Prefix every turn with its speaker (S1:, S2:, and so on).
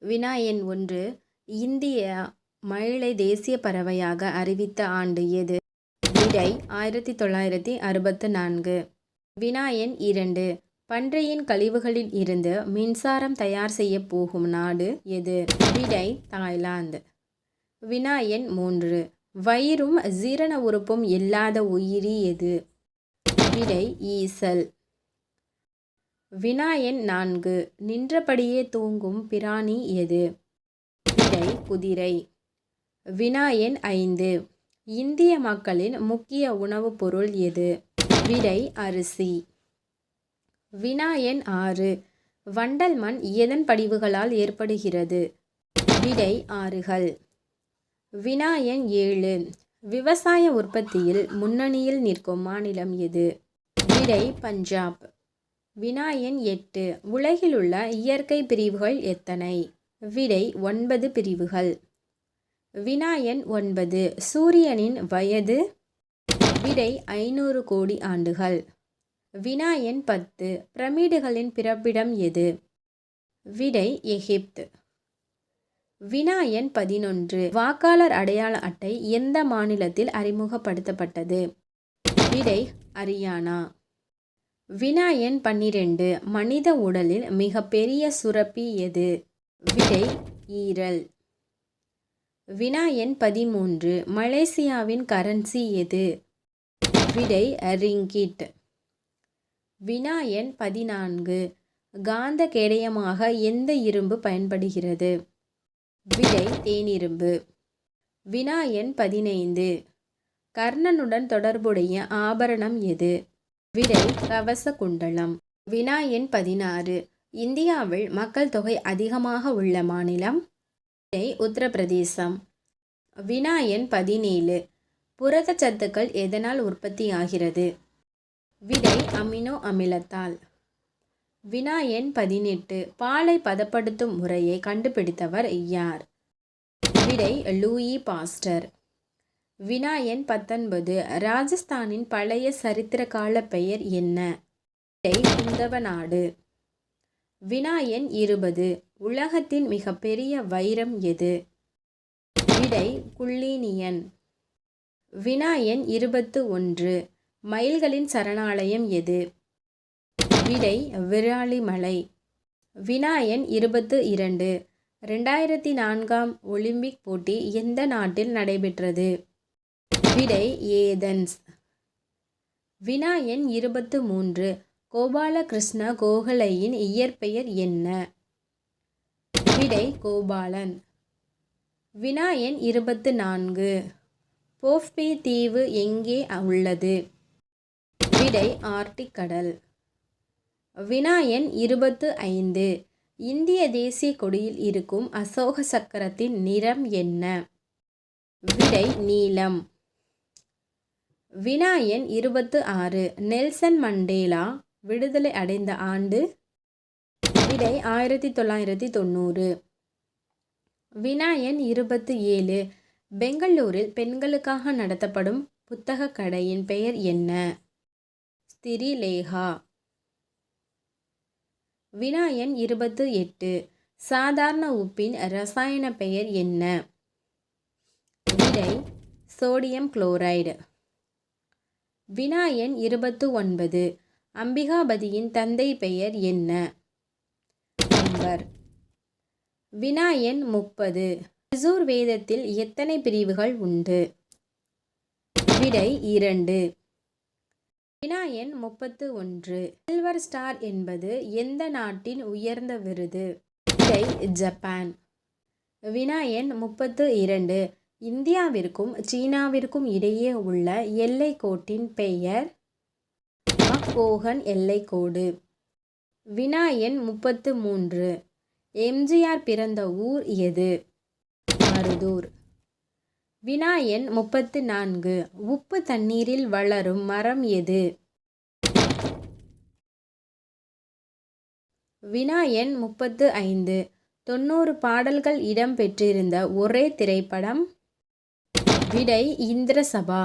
S1: வினா எண் 1. இந்திய மயிலை தேசிய பறவையாக அறிவித்த ஆண்டு எது? விடை 1964. வினா எண் 2. பன்றியின் கழிவுகளில் இருந்து மின்சாரம் தயார் செய்ய போகும் நாடு எது? விடை தாய்லாந்து. வினா எண் 3. வயிறும் ஜீரண உறுப்பும் இல்லாத உயிரி எது? விடை ஈசல். வினா எண் 4. நின்றபடியே தூங்கும் பிராணி எது? விடை குதிரை. வினா எண் 5. இந்திய மக்களின் முக்கிய உணவுப் பொருள் எது? விடை அரிசி. வினா எண் 6. வண்டல் மண் எதன் படிவுகளால் ஏற்படுகிறது? விடை ஆறுகள். வினா எண் 7. விவசாய உற்பத்தியில் முன்னணியில் நிற்கும் மாநிலம் எது? விடை பஞ்சாப். வினா எண் 8. உலகிலுள்ள இயற்கை பிரிவுகள் எத்தனை? விடை 9 பிரிவுகள். வினா எண் 9. சூரியனின் வயது? விடை 500 கோடி ஆண்டுகள். வினா எண் 10. பிரமிடுகளின் பிறப்பிடம் எது? விடை எகிப்து. வினா எண் 11. வாக்காளர் அடையாள அட்டை எந்த மாநிலத்தில் அறிமுகப்படுத்தப்பட்டது? விடை ஹரியானா. வினா எண் 12. மனித உடலில் மிகப்பெரிய சுரப்பி எது? விடை ஈரல். வினா எண் 13. மலேசியாவின் கரன்சி எது? விடை ரிங்கிட். வினா எண் 14. காந்த கேடயமாக எந்த இரும்பு பயன்படுகிறது? விடை தேனிரும்பு. வினா எண் 15. கர்ணனுடன் தொடர்புடைய ஆபரணம் எது? விடை கவச குண்டலம். வினா எண் 16. இந்தியாவில் மக்கள் தொகை அதிகமாக உள்ள மாநிலம்? விடை உத்தரப்பிரதேசம். வினா எண் 17. புரதச்சத்துக்கள் எதனால் உற்பத்தியாகிறது? விடை அமினோ அமிலத்தால். வினா எண் 18. பாலை பதப்படுத்தும் முறையை கண்டுபிடித்தவர் யார்? விடை லூயி பாஸ்டர். வினா எண் 19. ராஜஸ்தானின் பழைய சரித்திர கால பெயர் என்ன? விடை குந்தவ நாடு. வினா எண் 20. உலகத்தின் மிகப்பெரிய வைரம் எது? விடை குள்ளீனியன். வினா எண் 21. மயில்களின் சரணாலயம் எது? விடை விராலிமலை. வினா எண் 22. 2004 ஒலிம்பிக் போட்டி எந்த நாட்டில் நடைபெற்றது? விடை ஏதென்ஸ். வினா எண் 23. கோபாலகிருஷ்ண கோகலையின் இயற்பெயர் என்ன? விடை கோபாலன். வினா எண் 24. போஃபி தீவு எங்கே உள்ளது? விடை ஆர்டிக் கடல். வினா எண் 25. இந்திய தேசிய கொடியில் இருக்கும் அசோக சக்கரத்தின் நிறம் என்ன? விடை நீலம். வினா எண் 26. நெல்சன் மண்டேலா விடுதலை அடைந்த ஆண்டு? விடை 1990. வினா எண் 27. பெங்களூரில் பெண்களுக்காக நடத்தப்படும் புத்தக கடையின் பெயர் என்ன? ஸ்திரிலேகா. வினா எண் 28. சாதாரண உப்பின் இரசாயன பெயர் என்ன? விடை சோடியம் குளோரைடு. வினா எண் 29. அம்பிகாபதியின் தந்தை பெயர் என்ன? அம்பர். வினா எண் 30. யஜூர் வேதத்தில் எத்தனை பிரிவுகள் உண்டு? விடை 2. வினா எண் 31. சில்வர் ஸ்டார் என்பது எந்த நாட்டின் உயர்ந்த விருது? விடை ஜப்பான். வினா எண் 32. இந்தியாவிற்கும் சீனாவிற்கும் இடையே உள்ள எல்லைக்கோட்டின் பெயர்? மக்கோகன் எல்லைக்கோடு. வினா எண் 33. எம்ஜிஆர் பிறந்த ஊர் எது? மருதூர். வினா எண் 34. உப்பு தண்ணீரில் வளரும் மரம் எது? வினா எண் 35. 90 பாடல்கள் இடம்பெற்றிருந்த ஒரே திரைப்படம்? விடை இந்திரசபா.